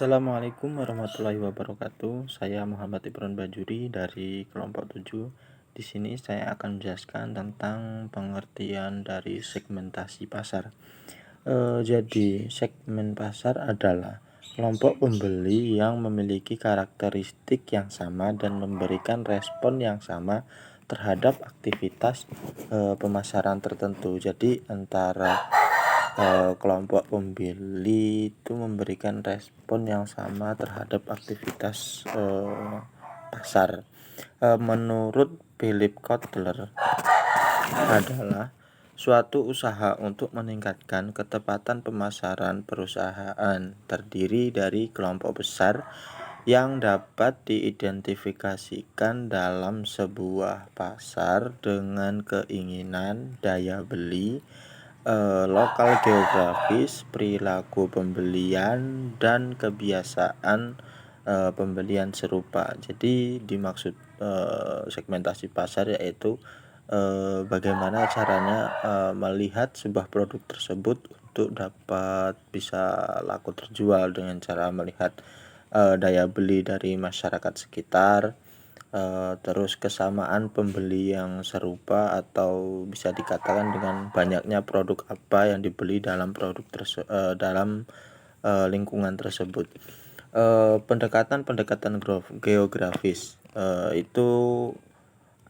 Assalamualaikum warahmatullahi wabarakatuh. Saya Muhammad Ibron Bajuri dari kelompok 7. Di sini saya akan menjelaskan tentang pengertian dari segmentasi pasar. Jadi segmen pasar adalah kelompok pembeli yang memiliki karakteristik yang sama dan memberikan respon yang sama terhadap aktivitas pemasaran tertentu. Jadi antara kelompok pembeli itu memberikan respon yang sama terhadap aktivitas pasar. Menurut Philip Kotler adalah suatu usaha untuk meningkatkan ketepatan pemasaran perusahaan terdiri dari kelompok besar yang dapat diidentifikasikan dalam sebuah pasar dengan keinginan, daya beli, lokal geografis, perilaku pembelian, dan kebiasaan pembelian serupa. Jadi dimaksud segmentasi pasar yaitu bagaimana caranya melihat sebuah produk tersebut untuk dapat bisa laku terjual dengan cara melihat daya beli dari masyarakat sekitar, terus kesamaan pembeli yang serupa atau bisa dikatakan dengan banyaknya produk apa yang dibeli dalam dalam lingkungan tersebut. Pendekatan geografis itu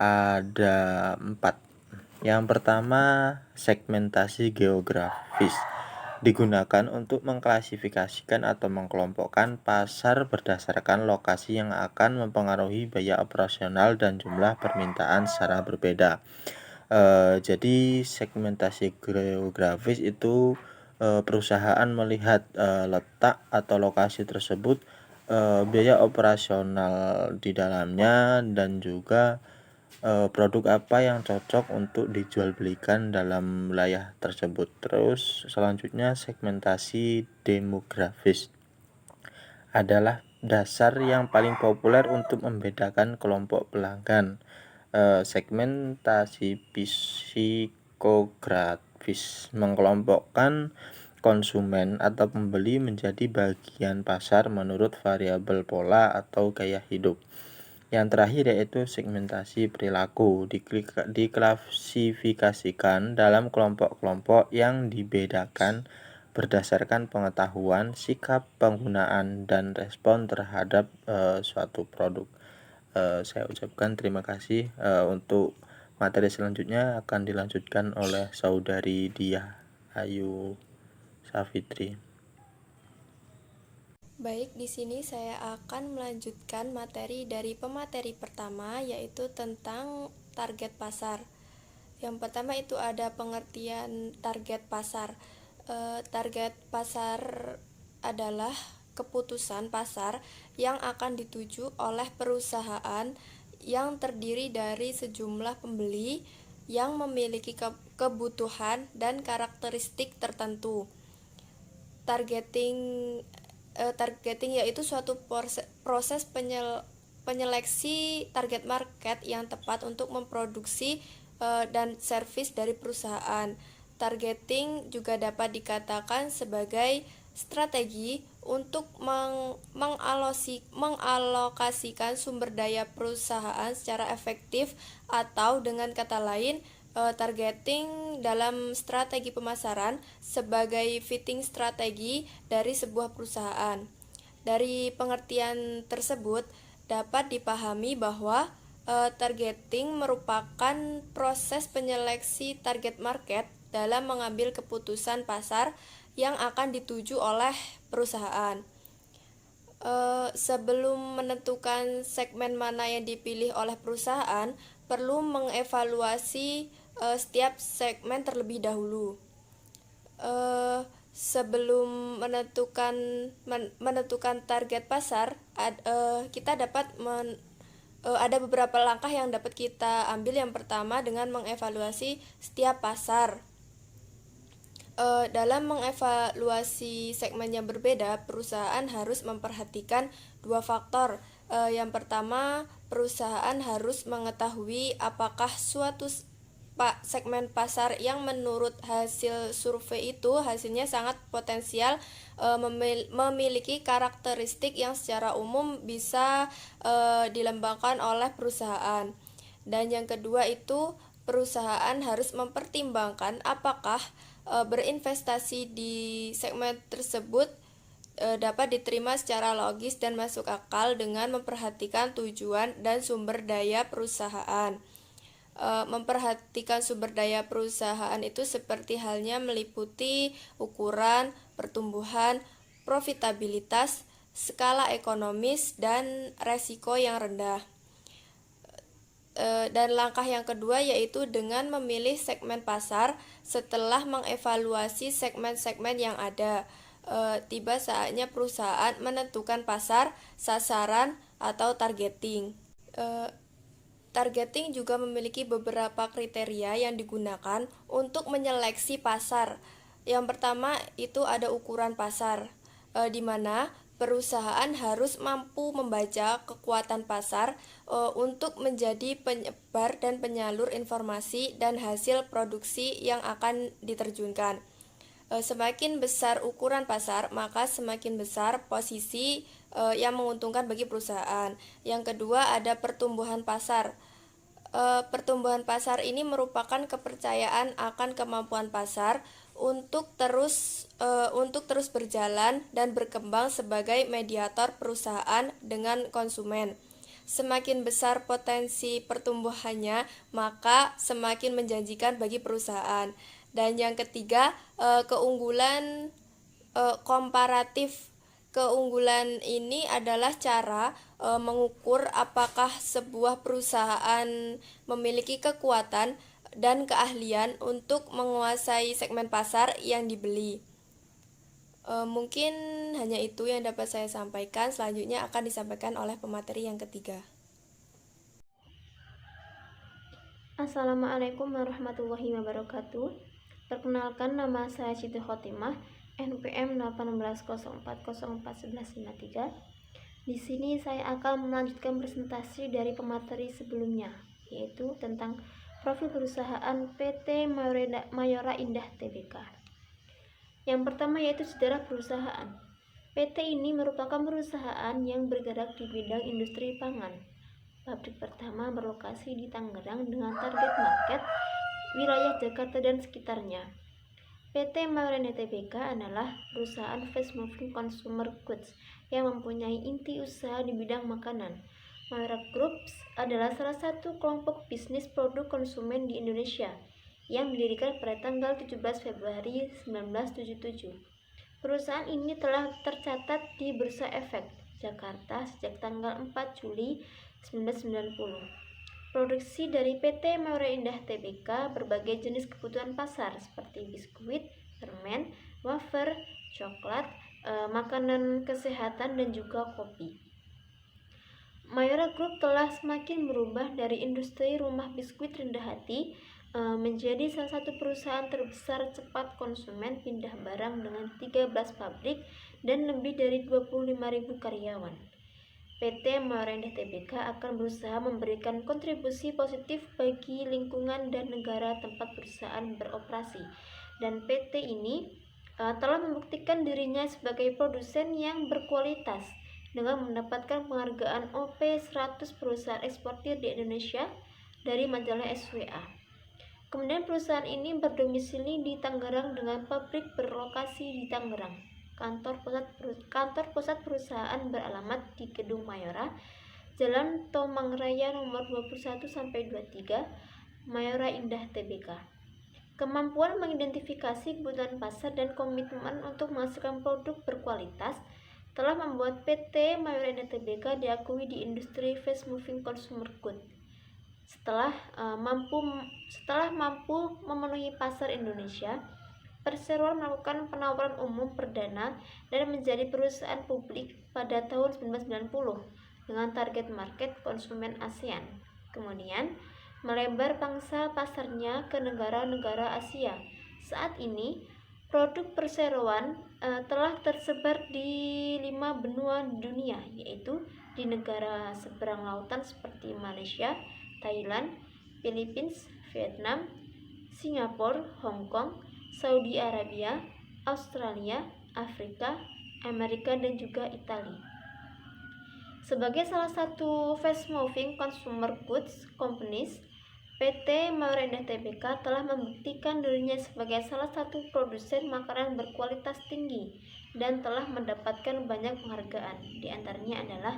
ada 4. Yang pertama, segmentasi geografis digunakan untuk mengklasifikasikan atau mengkelompokkan pasar berdasarkan lokasi yang akan mempengaruhi biaya operasional dan jumlah permintaan secara berbeda. Jadi segmentasi geografis itu perusahaan melihat letak atau lokasi tersebut, biaya operasional di dalamnya, dan juga produk apa yang cocok untuk dijual belikan dalam wilayah tersebut. Terus selanjutnya segmentasi demografis adalah dasar yang paling populer untuk membedakan kelompok pelanggan. Segmentasi psikografis mengkelompokkan konsumen atau pembeli menjadi bagian pasar menurut variabel pola atau gaya hidup. Yang terakhir yaitu segmentasi perilaku, diklasifikasikan dalam kelompok-kelompok yang dibedakan berdasarkan pengetahuan, sikap penggunaan, dan respon terhadap suatu produk. Saya ucapkan terima kasih. Untuk materi selanjutnya akan dilanjutkan oleh saudari Diah Ayu Safitri. Baik, di sini saya akan melanjutkan materi dari pemateri pertama, yaitu tentang target pasar. Yang pertama itu ada pengertian target pasar. Target pasar adalah keputusan pasar yang akan dituju oleh perusahaan yang terdiri dari sejumlah pembeli yang memiliki kebutuhan dan karakteristik tertentu. Targeting yaitu suatu proses penyeleksi target market yang tepat untuk memproduksi dan servis dari perusahaan. Targeting juga dapat dikatakan sebagai strategi untuk mengalokasikan sumber daya perusahaan secara efektif, atau dengan kata lain, targeting dalam strategi pemasaran sebagai fitting strategi dari sebuah perusahaan. Dari pengertian tersebut dapat dipahami bahwa targeting merupakan proses penyeleksi target market dalam mengambil keputusan pasar yang akan dituju oleh perusahaan. Sebelum menentukan segmen mana yang dipilih oleh perusahaan, perlu mengevaluasi setiap segmen terlebih dahulu. Sebelum menentukan target pasar, kita dapat ada beberapa langkah yang dapat kita ambil. Yang pertama dengan mengevaluasi setiap pasar. Dalam mengevaluasi segmen yang berbeda, perusahaan harus memperhatikan 2 faktor. Yang pertama, perusahaan harus mengetahui apakah suatu segmen pasar yang menurut hasil survei itu hasilnya sangat potensial memiliki karakteristik yang secara umum bisa dilembangkan oleh perusahaan. Dan yang kedua itu perusahaan harus mempertimbangkan apakah berinvestasi di segmen tersebut dapat diterima secara logis dan masuk akal dengan memperhatikan tujuan dan sumber daya perusahaan. Memperhatikan sumber daya perusahaan itu seperti halnya meliputi ukuran, pertumbuhan, profitabilitas, skala ekonomis, dan resiko yang rendah. Dan langkah yang kedua yaitu dengan memilih segmen pasar setelah mengevaluasi segmen-segmen yang ada. Tiba saatnya perusahaan menentukan pasar, sasaran, atau targeting. Targeting juga memiliki beberapa kriteria yang digunakan untuk menyeleksi pasar. Yang pertama itu ada ukuran pasar, di mana perusahaan harus mampu membaca kekuatan pasar untuk menjadi penyebar dan penyalur informasi dan hasil produksi yang akan diterjunkan. Semakin besar ukuran pasar, maka semakin besar posisi yang menguntungkan bagi perusahaan. Yang kedua ada pertumbuhan pasar. Pertumbuhan pasar ini merupakan kepercayaan akan kemampuan pasar untuk terus berjalan dan berkembang sebagai mediator perusahaan dengan konsumen. Semakin besar potensi pertumbuhannya, maka semakin menjanjikan bagi perusahaan. Dan yang ketiga, keunggulan komparatif. Keunggulan ini adalah cara mengukur apakah sebuah perusahaan memiliki kekuatan dan keahlian untuk menguasai segmen pasar yang dibeli. Mungkin hanya itu yang dapat saya sampaikan. Selanjutnya akan disampaikan oleh pemateri yang ketiga. Assalamualaikum warahmatullahi wabarakatuh. Perkenalkan, nama saya Siti Khotimah, NPM 1804041153. Di sini saya akan melanjutkan presentasi dari pemateri sebelumnya, yaitu tentang profil perusahaan PT Mayora Indah Tbk. Yang pertama yaitu sejarah perusahaan. PT ini merupakan perusahaan yang bergerak di bidang industri pangan. Pabrik pertama berlokasi di Tangerang dengan target market wilayah Jakarta dan sekitarnya. PT Mayora Indah Tbk adalah perusahaan fast moving consumer goods yang mempunyai inti usaha di bidang makanan. Mayora Group adalah salah satu kelompok bisnis produk konsumen di Indonesia yang didirikan pada tanggal 17 Februari 1977. Perusahaan ini telah tercatat di Bursa Efek Jakarta sejak tanggal 4 Juli 1990. Produksi dari PT Mayora Indah Tbk berbagai jenis kebutuhan pasar seperti biskuit, permen, wafer, coklat, makanan kesehatan, dan juga kopi. Mayora Group telah semakin berubah dari industri rumah biskuit rendah hati menjadi salah satu perusahaan terbesar cepat konsumen pindah barang dengan 13 pabrik dan lebih dari 25.000 karyawan. PT Mayora Indah Tbk akan berusaha memberikan kontribusi positif bagi lingkungan dan negara tempat perusahaan beroperasi. Dan PT ini telah membuktikan dirinya sebagai produsen yang berkualitas dengan mendapatkan penghargaan OP 100 perusahaan eksportir di Indonesia dari majalah SWA. Kemudian perusahaan ini berdomisili di Tangerang dengan pabrik berlokasi di Tangerang. Kantor pusat perusahaan beralamat di Gedung Mayora, Jalan Tomang Raya nomor 21-23, Mayora Indah Tbk. Kemampuan mengidentifikasi kebutuhan pasar dan komitmen untuk menghasilkan produk berkualitas telah membuat PT Mayora Indah Tbk diakui di industri fast moving consumer goods. Setelah mampu memenuhi pasar Indonesia, Perseroan melakukan penawaran umum perdana dan menjadi perusahaan publik pada tahun 1990 dengan target market konsumen ASEAN. Kemudian melebar pangsa pasarnya ke negara-negara Asia. Saat ini produk Perseroan telah tersebar di 5 benua dunia, yaitu di negara seberang lautan seperti Malaysia, Thailand, Filipina, Vietnam, Singapura, Hong Kong, Saudi Arabia, Australia, Afrika, Amerika, dan juga Italia. Sebagai salah satu fast-moving consumer goods companies, PT Mayora Indah Tbk telah membuktikan dirinya sebagai salah satu produsen makanan berkualitas tinggi dan telah mendapatkan banyak penghargaan. Di antaranya adalah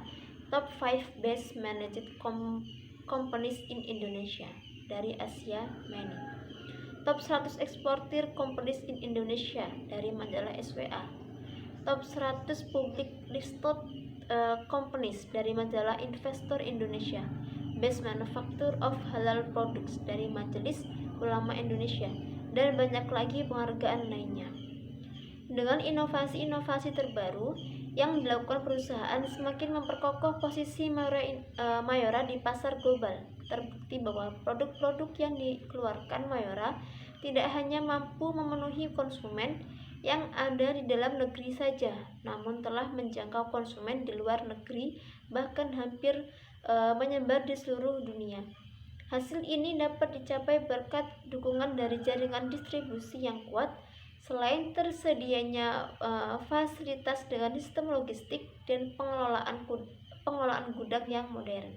Top 5 Best Managed Companies in Indonesia dari Asia Money, Top 100 Exporter Companies in Indonesia dari majalah SWA, Top 100 Public Listed Companies dari majalah Investor Indonesia, Best Manufacturer of Halal Products dari Majelis Ulama Indonesia, dan banyak lagi penghargaan lainnya. Dengan inovasi-inovasi terbaru yang dilakukan perusahaan semakin memperkokoh posisi Mayora di pasar global. Terbukti bahwa produk-produk yang dikeluarkan Mayora tidak hanya mampu memenuhi konsumen yang ada di dalam negeri saja, namun telah menjangkau konsumen di luar negeri, bahkan hampir menyebar di seluruh dunia. Hasil ini dapat dicapai berkat dukungan dari jaringan distribusi yang kuat, selain tersedianya fasilitas dengan sistem logistik dan pengelolaan gudang yang modern.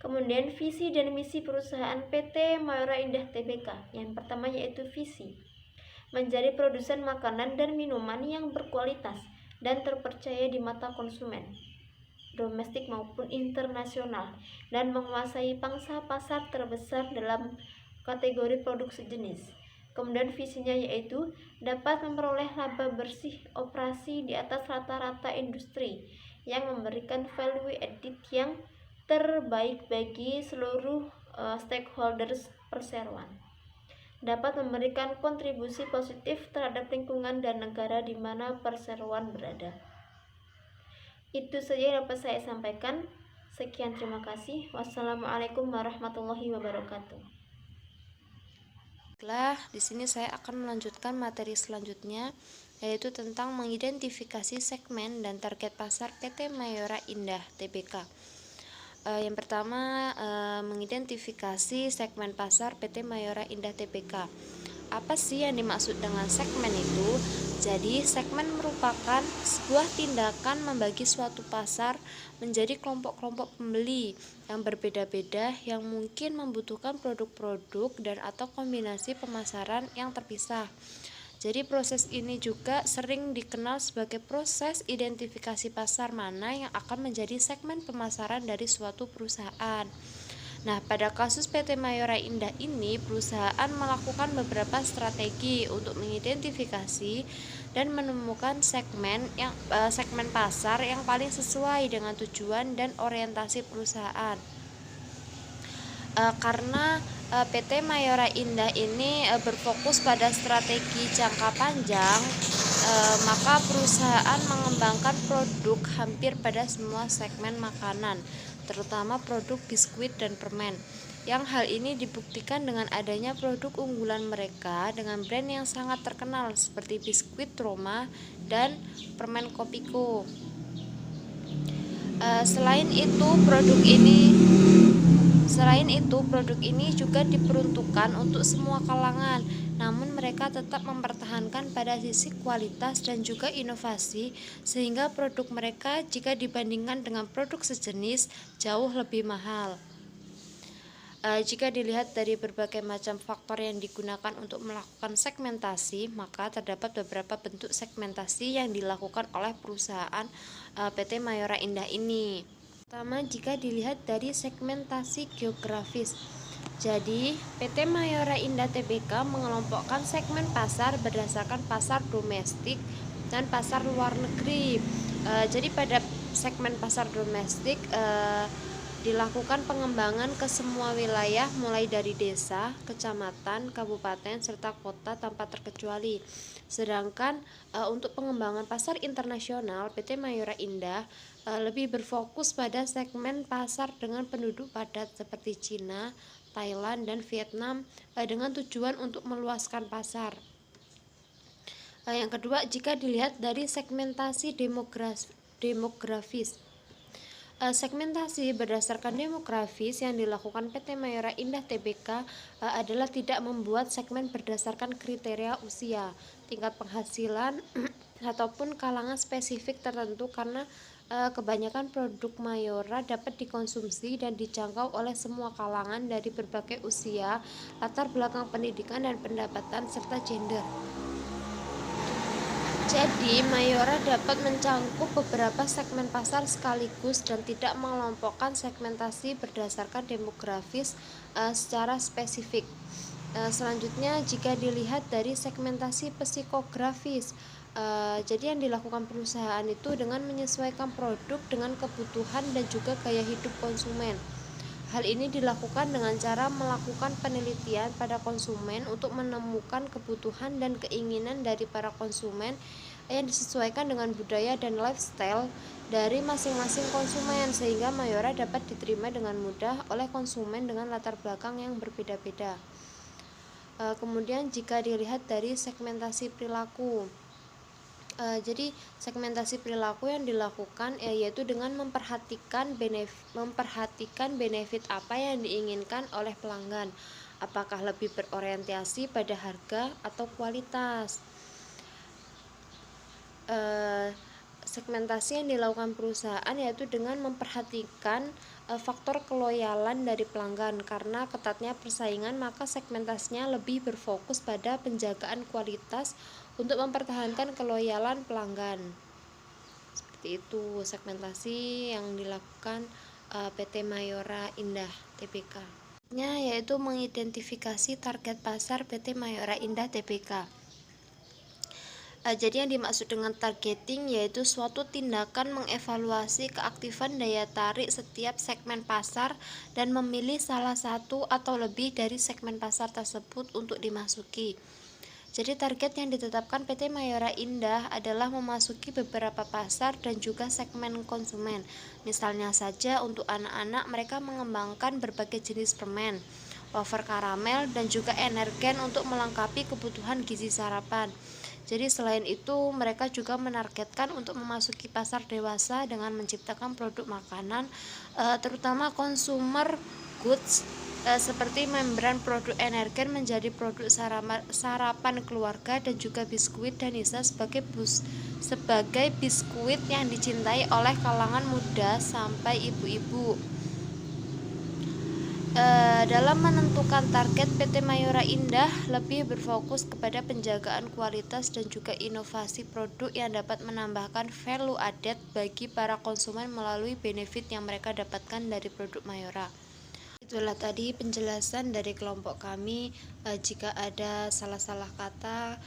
Kemudian visi dan misi perusahaan PT Mayora Indah Tbk. Yang pertama yaitu visi, menjadi produsen makanan dan minuman yang berkualitas dan terpercaya di mata konsumen domestik maupun internasional, dan menguasai pangsa pasar terbesar dalam kategori produk sejenis. Kemudian visinya yaitu dapat memperoleh laba bersih operasi di atas rata-rata industri yang memberikan value added yang terbaik bagi seluruh stakeholders perseroan. Dapat memberikan kontribusi positif terhadap lingkungan dan negara di mana perseroan berada. Itu saja yang dapat saya sampaikan. Sekian, terima kasih. Wassalamualaikum warahmatullahi wabarakatuh. Di sini saya akan melanjutkan materi selanjutnya, yaitu tentang mengidentifikasi segmen dan target pasar PT Mayora Indah Tbk. Yang pertama, mengidentifikasi segmen pasar PT Mayora Indah Tbk. Apa sih yang dimaksud dengan segmen itu? Jadi, segmen merupakan sebuah tindakan membagi suatu pasar menjadi kelompok-kelompok pembeli yang berbeda-beda yang mungkin membutuhkan produk-produk dan atau kombinasi pemasaran yang terpisah. Jadi proses ini juga sering dikenal sebagai proses identifikasi pasar mana yang akan menjadi segmen pemasaran dari suatu perusahaan. Nah, pada kasus PT Mayora Indah ini, perusahaan melakukan beberapa strategi untuk mengidentifikasi dan menemukan segmen pasar yang paling sesuai dengan tujuan dan orientasi perusahaan. Karena PT Mayora Indah ini berfokus pada strategi jangka panjang, maka perusahaan mengembangkan produk hampir pada semua segmen makanan, terutama produk biskuit dan permen. Yang hal ini dibuktikan dengan adanya produk unggulan mereka dengan brand yang sangat terkenal seperti biskuit Roma dan permen Kopiko. Selain itu produk ini juga diperuntukkan untuk semua kalangan, namun mereka tetap mempertahankan pada sisi kualitas dan juga inovasi, sehingga produk mereka jika dibandingkan dengan produk sejenis jauh lebih mahal. Jika dilihat dari berbagai macam faktor yang digunakan untuk melakukan segmentasi, maka terdapat beberapa bentuk segmentasi yang dilakukan oleh perusahaan PT Mayora Indah ini. Pertama, jika dilihat dari segmentasi geografis. Jadi, PT Mayora Indah Tbk mengelompokkan segmen pasar berdasarkan pasar domestik dan pasar luar negeri. Jadi pada segmen pasar domestik dilakukan pengembangan ke semua wilayah mulai dari desa, kecamatan, kabupaten, serta kota tanpa terkecuali. Sedangkan untuk pengembangan pasar internasional, PT Mayora Indah lebih berfokus pada segmen pasar dengan penduduk padat seperti Cina, Thailand, dan Vietnam dengan tujuan untuk meluaskan pasar. Yang kedua, jika dilihat dari segmentasi demografis. Segmentasi berdasarkan demografis yang dilakukan PT Mayora Indah Tbk adalah tidak membuat segmen berdasarkan kriteria usia, tingkat penghasilan, ataupun kalangan spesifik tertentu karena kebanyakan produk Mayora dapat dikonsumsi dan dijangkau oleh semua kalangan dari berbagai usia, latar belakang pendidikan dan pendapatan, serta gender. Jadi, Mayora dapat mencangkup beberapa segmen pasar sekaligus dan tidak mengelompokkan segmentasi berdasarkan demografis secara spesifik. Selanjutnya, jika dilihat dari segmentasi psikografis, jadi yang dilakukan perusahaan itu dengan menyesuaikan produk dengan kebutuhan dan juga gaya hidup konsumen. Hal ini dilakukan dengan cara melakukan penelitian pada konsumen untuk menemukan kebutuhan dan keinginan dari para konsumen yang disesuaikan dengan budaya dan lifestyle dari masing-masing konsumen, sehingga Mayora dapat diterima dengan mudah oleh konsumen dengan latar belakang yang berbeda-beda. Kemudian jika dilihat dari segmentasi perilaku, jadi segmentasi perilaku yang dilakukan yaitu dengan memperhatikan benefit apa yang diinginkan oleh pelanggan, apakah lebih berorientasi pada harga atau kualitas. Segmentasi yang dilakukan perusahaan yaitu dengan memperhatikan faktor keloyalan dari pelanggan. Karena ketatnya persaingan, maka segmentasinya lebih berfokus pada penjagaan kualitas untuk mempertahankan keloyalan pelanggan. Seperti itu segmentasi yang dilakukan PT Mayora Indah Tbk. Yaitu mengidentifikasi target pasar PT Mayora Indah Tbk. Jadi yang dimaksud dengan targeting yaitu suatu tindakan mengevaluasi keaktifan daya tarik setiap segmen pasar dan memilih salah satu atau lebih dari segmen pasar tersebut untuk dimasuki. Jadi target yang ditetapkan PT Mayora Indah adalah memasuki beberapa pasar dan juga segmen konsumen. Misalnya saja untuk anak-anak, mereka mengembangkan berbagai jenis permen, wafer karamel, dan juga energen untuk melengkapi kebutuhan gizi sarapan. Jadi selain itu mereka juga menargetkan untuk memasuki pasar dewasa dengan menciptakan produk makanan terutama consumer goods seperti membran produk energen menjadi produk sarapan keluarga dan juga biskuit Danisa sebagai biskuit yang dicintai oleh kalangan muda sampai ibu-ibu. Dalam menentukan target, PT Mayora Indah lebih berfokus kepada penjagaan kualitas dan juga inovasi produk yang dapat menambahkan value added bagi para konsumen melalui benefit yang mereka dapatkan dari produk Mayora. Itulah tadi penjelasan dari kelompok kami. Jika ada salah-salah kata,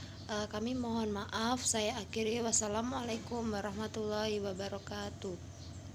kami mohon maaf. Saya akhiri. Wassalamualaikum warahmatullahi wabarakatuh.